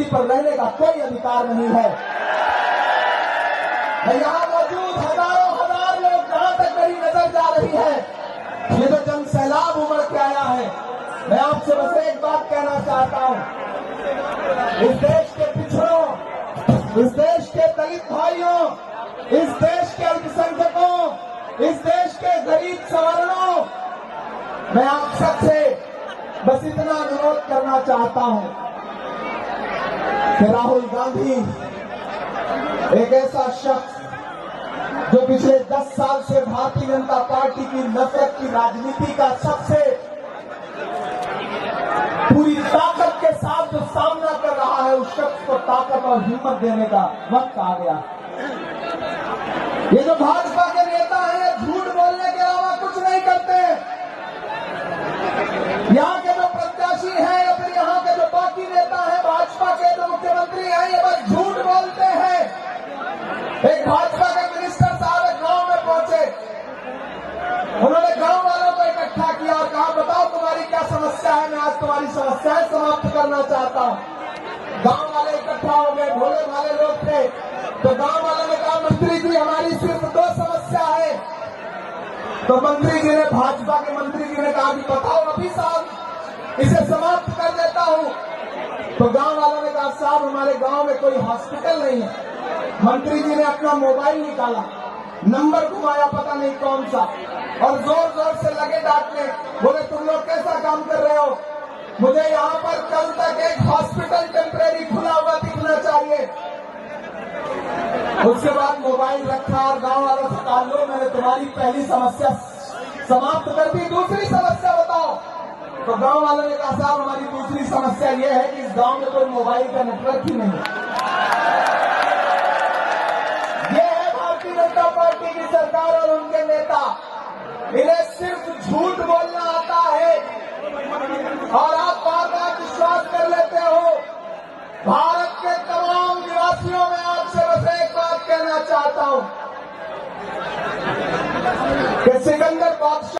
पर रहने का कोई अधिकार नहीं है। यहाँ मौजूद हजारों हजार लोग जहां तक मेरी नजर जा रही है, ये तो जन सैलाब उमड़ के आया है। मैं आपसे बस एक बात कहना चाहता हूं, इस देश के पिछड़ों, इस देश के दलित भाइयों, इस देश के अल्पसंख्यकों, इस देश के गरीब सवर्णों, मैं आप सबसे बस इतना अनुरोध करना चाहता हूं कि राहुल गांधी एक ऐसा शख्स जो पिछले 10 साल से भारतीय जनता पार्टी की नफरत की राजनीति का सबसे पूरी ताकत के साथ जो सामना कर रहा है, उस शख्स को ताकत और हिम्मत देने का वक्त आ गया। ये जो भाजपा के नेता हैं, झूठ बोलने के अलावा कुछ नहीं करते। यहाँ के जो प्रत्याशी हैं या फिर यहाँ के जो बाकी नेता हैं, भाजपा के जो मुख्यमंत्री हैं, ये बस झूठ बोलते हैं। एक भाजपा के मिनिस्टर साहब एक गांव में पहुंचे, उन्होंने गांव वालों को इकट्ठा किया और कहा, बताओ तुम्हारी क्या समस्या है, मैं आज तुम्हारी समस्याएं समाप्त करना चाहता हूं। गांव वाले इकट्ठा हो गए, भोले भाले लोग थे। तो गांव वालों ने कहा, मंत्री जी हमारी सिर्फ 2 समस्या है। तो मंत्री जी ने, भाजपा के मंत्री जी ने कहा कि बताओ अभी साहब, इसे समाप्त कर देता हूं। तो गांव वालों ने कहा, साहब हमारे गांव में कोई हॉस्पिटल नहीं है। मंत्री जी ने अपना मोबाइल निकाला, नंबर घुमाया पता नहीं कौन सा, और जोर जोर से लगे डांटने, बोले तुम लोग कैसा काम कर रहे हो, मुझे यहाँ पर कल तक एक हॉस्पिटल टेम्परेरी खुला हुआ दिखना चाहिए। उसके बाद मोबाइल रखा और गांव वालों से कहा, लो मैंने तुम्हारी पहली समस्या समाप्त कर दी, दूसरी समस्या बताओ। तो गांव वालों ने कहा, साहब हमारी दूसरी समस्या यह है कि इस गांव में कोई मोबाइल का नेटवर्क ही नहीं है। ये है भारतीय जनता पार्टी की सरकार और उनके नेता, इन्हें सिर्फ झूठ बोलने